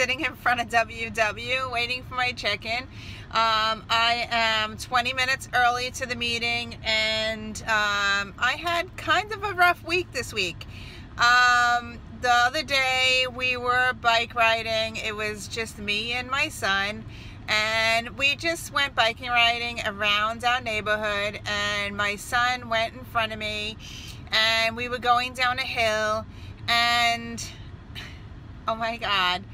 sitting in front of WW waiting for my check-in. I am 20 minutes early to the meeting, and I had kind of a rough week this week. The other day we were bike riding. It was just me and my son, and we just went biking riding around our neighborhood, and my son went in front of me, and we were going down a hill, and oh my God,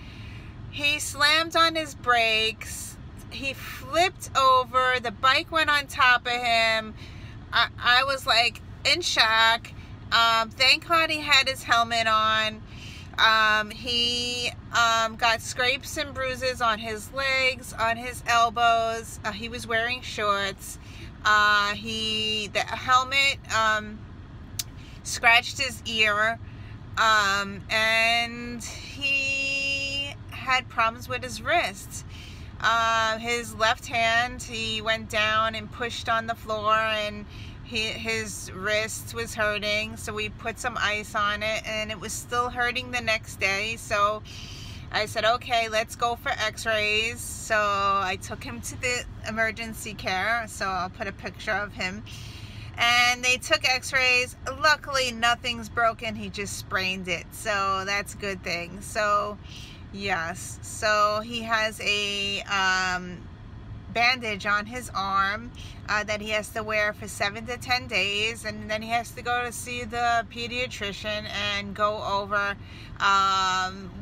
he slammed on his brakes. He flipped over. The bike went on top of him. I was like in shock. Thank God he had his helmet on. He got scrapes and bruises on his legs, on his elbows. He was wearing shorts. The helmet scratched his ear, and he had problems with his wrists. His left hand, he went down and pushed on the floor, and his wrist was hurting, so we put some ice on it, and it was still hurting the next day. So I said, okay, let's go for x-rays. So I took him to the emergency care, so I'll put a picture of him, and they took x-rays. Luckily nothing's broken, he just sprained it, so that's a good thing. So yes, so he has a bandage on his arm that he has to wear for 7 to 10 days, and then he has to go to see the pediatrician and go over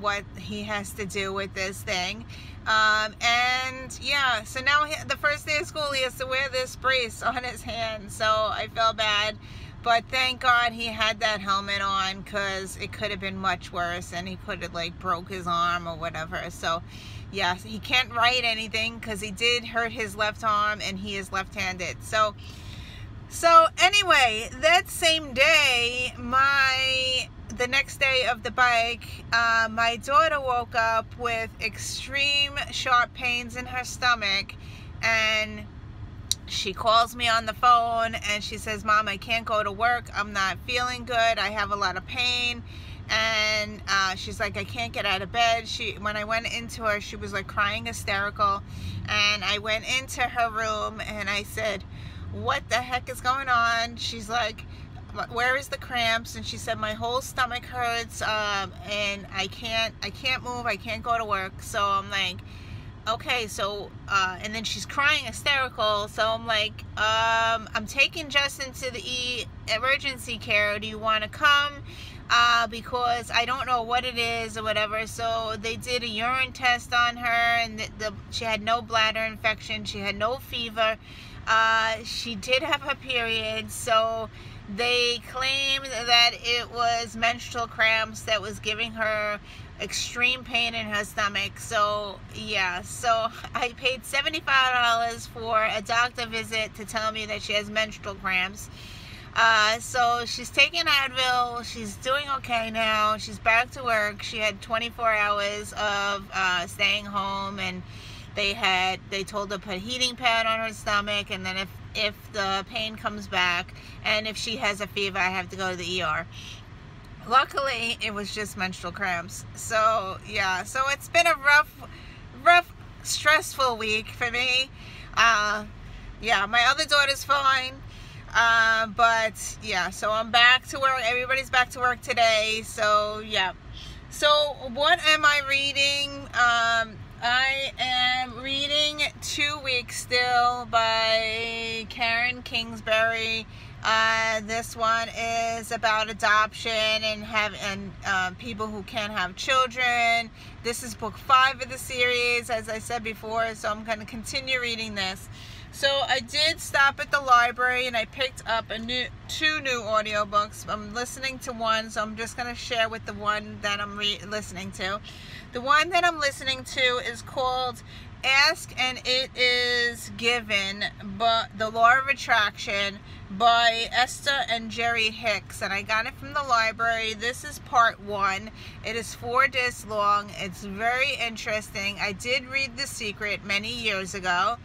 what he has to do with this thing. And yeah, so now the first day of school he has to wear this brace on his hand, so I felt bad. But thank God he had that helmet on, because it could have been much worse, and he could have like broke his arm or whatever. So yeah, he can't write anything because he did hurt his left arm, and he is left-handed. So anyway, that same day, the next day of the bike, my daughter woke up with extreme sharp pains in her stomach, and she calls me on the phone and she says, Mom, I can't go to work. I'm not feeling good. I have a lot of pain. And she's like, I can't get out of bed. When I went into her, she was like crying hysterical. And I went into her room and I said, what the heck is going on? She's like, where is the cramps? And she said, my whole stomach hurts, and I can't move. I can't go to work. So I'm like, okay, so and then she's crying hysterical, so I'm like, I'm taking Justin to the emergency care. Do you want to come? Because I don't know what it is or whatever. So they did a urine test on her, and she had no bladder infection. She had no fever. She did have her period, so they claimed that it was menstrual cramps that was giving her extreme pain in her stomach. So yeah, so I paid $75 for a doctor visit to tell me that she has menstrual cramps. So she's taking Advil. She's doing okay now. She's back to work. She had 24 hours of staying home, and they told her to put a heating pad on her stomach, and then if the pain comes back and if she has a fever, I have to go to the ER. Luckily, it was just menstrual cramps. So yeah, so it's been a rough, stressful week for me. Yeah, my other daughter's fine. But yeah, so I'm back to work. Everybody's back to work today. So yeah. So what am I reading? I am reading 2 Weeks Still by Karen Kingsbury. This one is about adoption and people who can't have children. This is book 5 of the series, as I said before, so I'm going to continue reading this. So I did stop at the library and I picked up two new audiobooks. I'm listening to one, so I'm just going to share with the one that I'm listening to. The one that I'm listening to is called Ask and It Is Given, but The Law of Attraction by Esther and Jerry Hicks, and I got it from the library. This is part 1. It is 4 discs long. It's very interesting. I did read The Secret many years ago.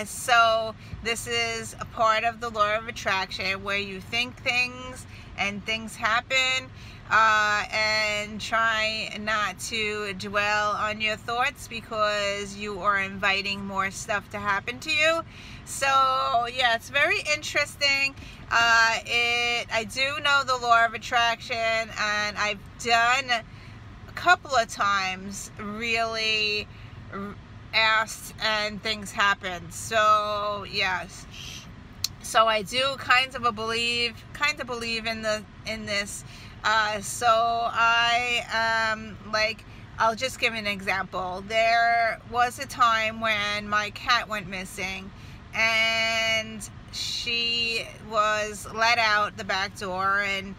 So this is a part of the law of attraction where you think things and things happen, and try not to dwell on your thoughts, because you are inviting more stuff to happen to you. So yeah, it's very interesting. I do know the law of attraction, and I've done a couple of times really asked and things happen. So yes, so I do kind of believe in this. So I like, I'll just give an example. There was a time when my cat went missing, and she was let out the back door, and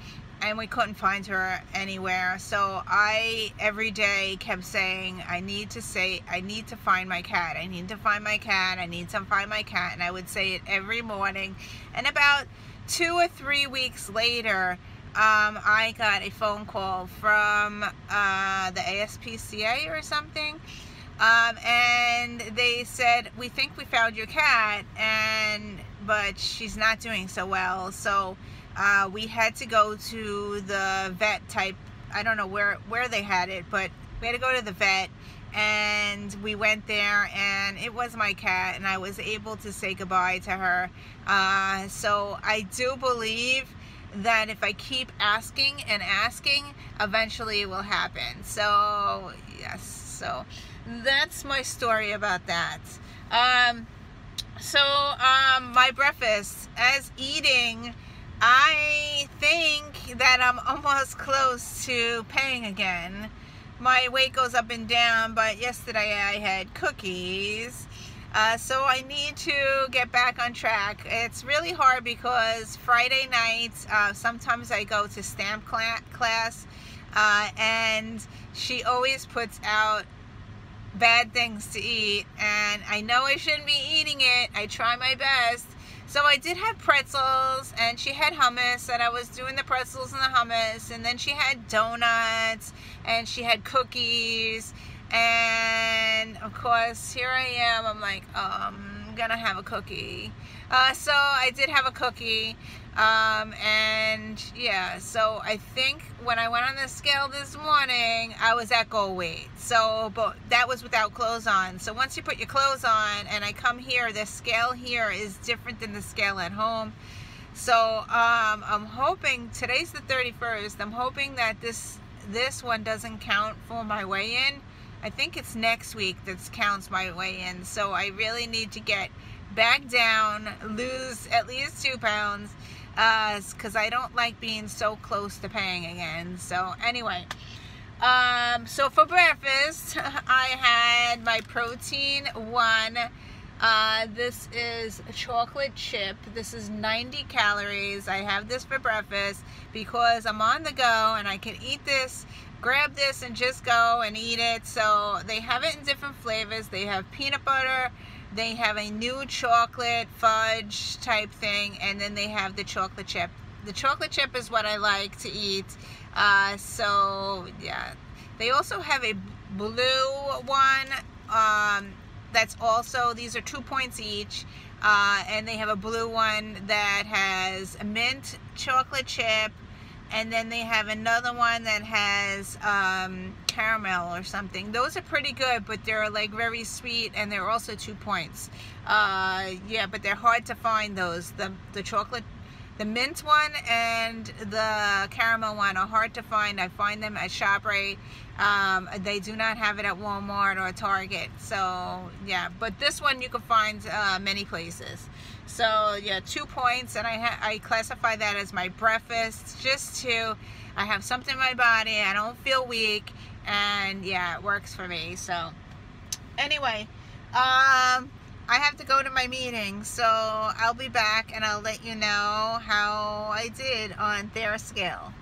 we couldn't find her anywhere. So I every day kept saying, I need to find my cat. I need to find my cat. I need to find my cat. And I would say it every morning. And about 2 or 3 weeks later, I got a phone call from the ASPCA or something. And they said, we think we found your cat, but she's not doing so well. So we had to go to the vet type. I don't know where they had it, but we had to go to the vet, and we went there, and it was my cat, and I was able to say goodbye to her. So I do believe that if I keep asking and asking, eventually it will happen. So yes, so that's my story about that. My breakfast, as eating, I think that I'm almost close to paying again. My weight goes up and down, but yesterday I had cookies. So I need to get back on track. It's really hard because Friday nights, sometimes I go to stamp class, and she always puts out bad things to eat, and I know I shouldn't be eating it. I try my best. So I did have pretzels, and she had hummus, and I was doing the pretzels and the hummus, and then she had donuts, and she had cookies, and of course here I am, I'm like, I'm gonna have a cookie. So I did have a cookie, and yeah, so I think when I went on the scale this morning, I was at goal weight. So, but that was without clothes on. So once you put your clothes on, and I come here, the scale here is different than the scale at home. So I'm hoping, today's the 31st, I'm hoping that this one doesn't count for my weigh-in. I think it's next week that counts my weigh-in. So I really need to get back down, lose at least 2 pounds, because I don't like being so close to paying again. So anyway, so for breakfast, I had my protein one. This is a chocolate chip. This is 90 calories. I have this for breakfast because I'm on the go, and I can eat this, grab this, and just go and eat it. So they have it in different flavors. They have peanut butter, they have a new chocolate fudge type thing, and then they have the chocolate chip. The chocolate chip is what I like to eat. So yeah, they also have a blue one, that's also, these are 2 points each, and they have a blue one that has a mint chocolate chip, and then they have another one that has caramel or something. Those are pretty good, but they're like very sweet, and they're also 2 points. Yeah, but they're hard to find those. The chocolate, the mint one and the caramel one are hard to find. I find them at ShopRite. They do not have it at Walmart or Target. So yeah, but this one you can find many places. So yeah, 2 points, and I classify that as my breakfast, just to, I have something in my body, I don't feel weak, and yeah, it works for me. So anyway, I have to go to my meeting, so I'll be back and I'll let you know how I did on their scale.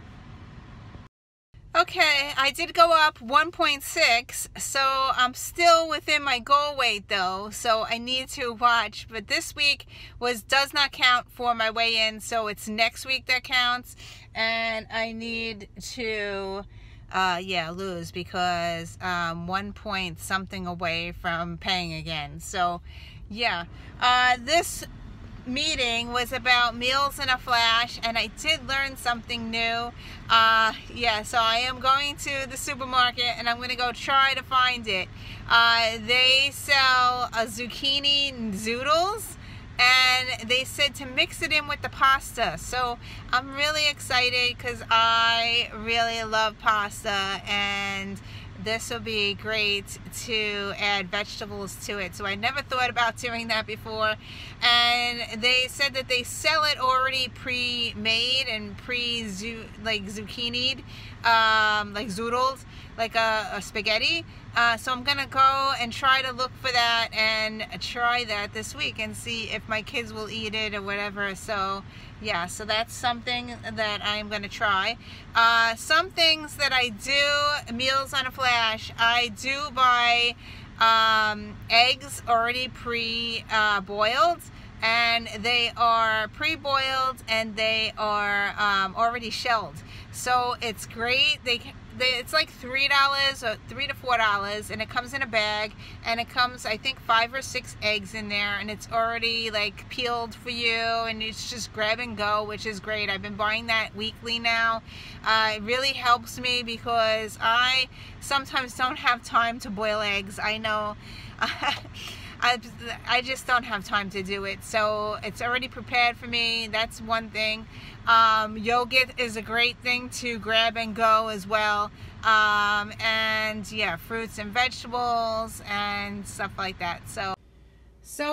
Okay, I did go up 1.6, so I'm still within my goal weight though, so I need to watch. But this week does not count for my weigh-in, so it's next week that counts, and I need to yeah, lose, because 1 point something away from paying again. So yeah, this meeting was about meals in a flash, and I did learn something new. Yeah, so I am going to the supermarket and I'm going to go try to find it. They sell zucchini zoodles, and they said to mix it in with the pasta. So I'm really excited because I really love pasta, and this will be great to add vegetables to it. So I never thought about doing that before. And they said that they sell it already pre-made and like zucchinied, like zoodles, like a spaghetti. So I'm gonna go and try to look for that and try that this week and see if my kids will eat it or whatever. So yeah, so that's something that I'm gonna try. Some things that I do, meals on a flash, I do buy eggs already pre-boiled, and they are pre-boiled and they are already shelled. So it's great. It's like $3 or $3 to $4, and it comes in a bag, and it comes, I think, 5 or 6 eggs in there, and it's already like peeled for you, and it's just grab and go, which is great. I've been buying that weekly now. It really helps me because I sometimes don't have time to boil eggs. I know. I just don't have time to do it, so it's already prepared for me. That's one thing. Yogurt is a great thing to grab and go as well, and yeah, fruits and vegetables and stuff like that. So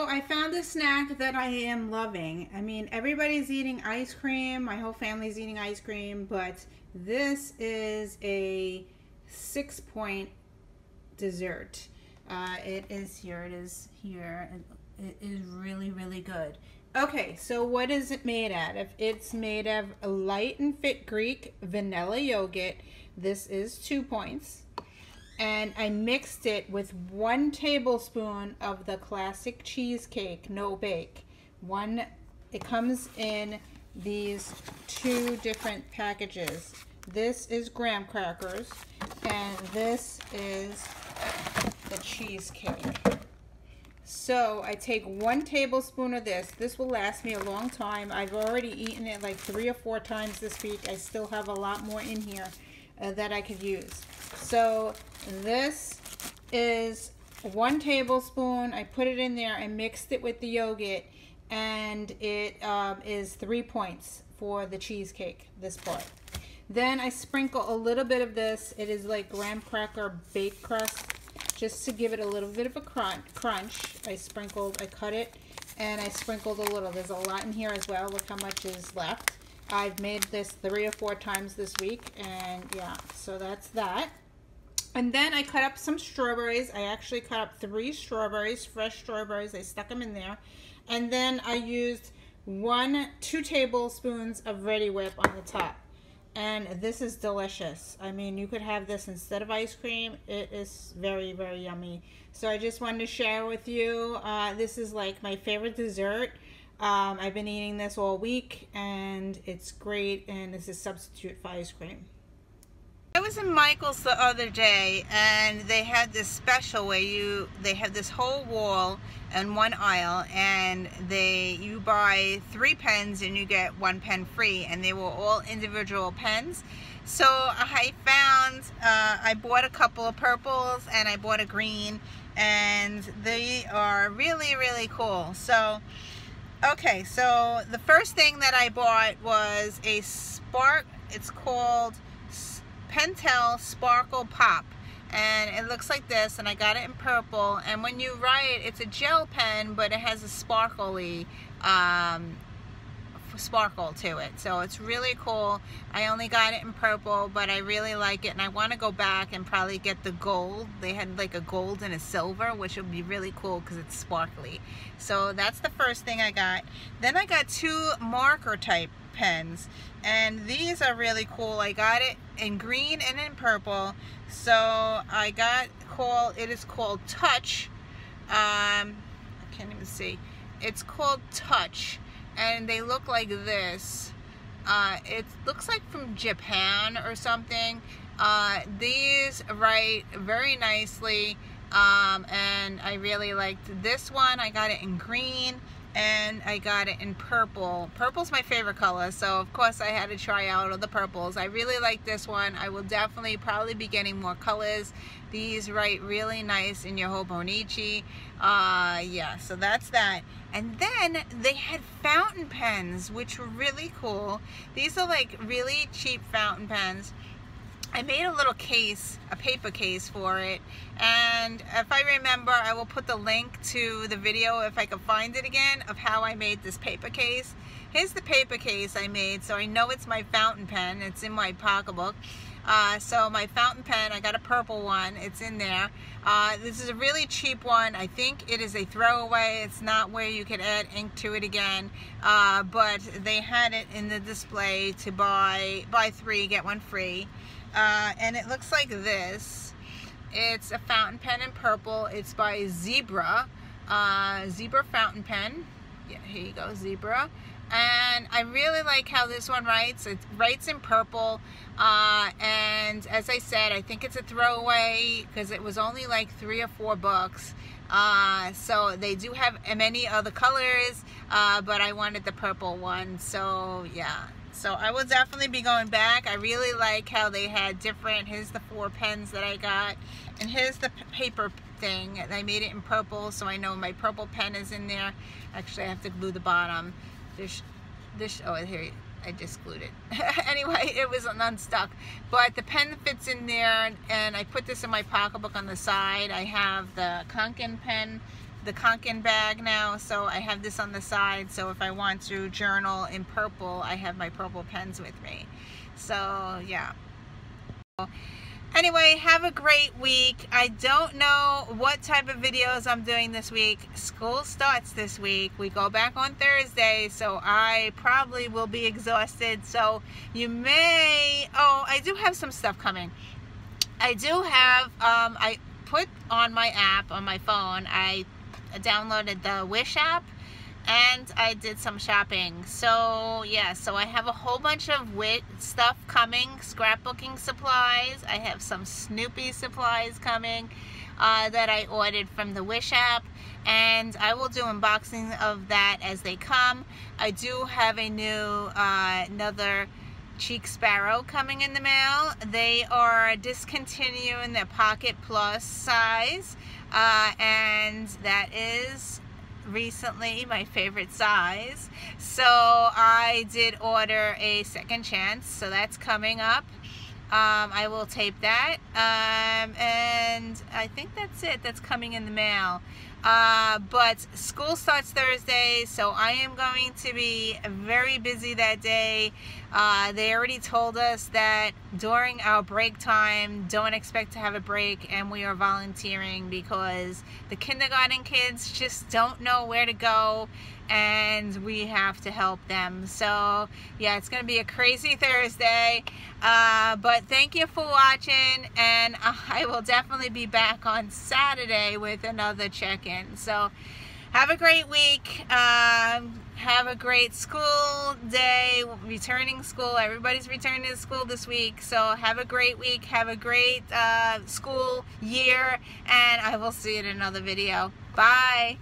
I found a snack that I am loving. I mean, everybody's eating ice cream, my whole family's eating ice cream, but this is a 6-point dessert. It is here. It is really, really good. Okay, so what is it made out of? It's made of light and fit Greek vanilla yogurt. This is 2 points. And I mixed it with 1 tablespoon of the classic cheesecake, no bake. It comes in these 2 different packages. This is graham crackers, and this is the cheesecake. So I take 1 tablespoon of this. This will last me a long time. I've already eaten it like 3 or 4 times this week. I still have a lot more in here that I could use. So this is 1 tablespoon. I put it in there and mixed it with the yogurt, and it is 3 points for the cheesecake, this part. Then I sprinkle a little bit of this. It is like graham cracker baked crust, just to give it a little bit of a crunch. I cut it, and I sprinkled a little. There's a lot in here as well. Look how much is left. I've made this 3 or 4 times this week, and yeah, so that's that. And then I cut up some strawberries. I actually cut up 3 strawberries, fresh strawberries. I stuck them in there. And then I used 2 tablespoons of Ready Whip on the top. And this is delicious. I mean, you could have this instead of ice cream. It is very, very yummy. So I just wanted to share with you. This is like my favorite dessert. I've been eating this all week, and it's great, and it's a substitute for ice cream. I was in Michael's the other day, and they had this special where they have this whole wall and 1 aisle, and you buy 3 pens and you get 1 pen free, and they were all individual pens. So I bought a couple of purples, and I bought a green, and they are really, really cool. So okay, so the first thing that I bought was a it's called Pentel Sparkle Pop, and it looks like this, and I got it in purple, and when you write, it's a gel pen, but it has a sparkly sparkle to it, so it's really cool. I only got it in purple, but I really like it, and I want to go back and probably get the gold. They had like a gold and a silver, which would be really cool because it's sparkly. So that's the first thing I got. Then I got 2 marker type pens, and these are really cool. I got it in green and in purple. So I got it is called Touch. I can't even see. It's called Touch, and they look like this. It looks like from Japan or something. These write very nicely, and I really liked this one. I got it in green, and I got it in purple. Purple's my favorite color, so of course I had to try out all the purples. I really like this one. I will definitely probably be getting more colors. These write really nice in your Hobonichi. Yeah, so that's that. And then they had fountain pens, which were really cool. These are like really cheap fountain pens. I made a little case, a paper case for it, and if I remember, I will put the link to the video, if I can find it again, of how I made this paper case. Here's the paper case I made, so I know it's my fountain pen. It's in my pocketbook. So my fountain pen, I got a purple one, it's in there. This is a really cheap one. I think it is a throwaway. It's not where you could add ink to it again, but they had it in the display to buy 3, get 1 free. And it looks like this. It's a fountain pen in purple. It's by Zebra. Zebra fountain pen. Yeah, here you go, Zebra. And I really like how this one writes. It writes in purple. And as I said, I think it's a throwaway because it was only like $3 or $4. So they do have many other colors, but I wanted the purple one. So yeah. So I will definitely be going back. I really like how they had different, here's the 4 pens that I got, and here's the paper thing. I made it in purple, so I know my purple pen is in there. Actually, I have to glue the bottom. Oh, here, I just glued it. Anyway, it was unstuck. But the pen fits in there, and I put this in my pocketbook on the side. I have the Kanken pen, the Kanken bag now, so I have this on the side, so if I want to journal in purple, I have my purple pens with me. So yeah. Anyway, have a great week. I don't know what type of videos I'm doing this week. School starts this week. We go back on Thursday, so I probably will be exhausted. So you may, I do have some stuff coming. I do have, I put on my app on my phone, I downloaded the Wish app, and I did some shopping. So yeah, so I have a whole bunch of stuff coming, scrapbooking supplies. I have some Snoopy supplies coming that I ordered from the Wish app, and I will do unboxing of that as they come. I do have a new another Cheek Sparrow coming in the mail. They are discontinuing their Pocket Plus size, and that is recently my favorite size. So I did order a second chance, so that's coming up. I will tape that, and I think that's it. That's coming in the mail. But school starts Thursday, so I am going to be very busy that day. They already told us that during our break time, don't expect to have a break, and we are volunteering because the kindergarten kids just don't know where to go, and we have to help them. So yeah, it's going to be a crazy Thursday, but thank you for watching, and I will definitely be back on Saturday with another check-in. So have a great week. Have a great school day, returning school. Everybody's returning to school this week, so have a great week. Have a great school year, and I will see you in another video. Bye.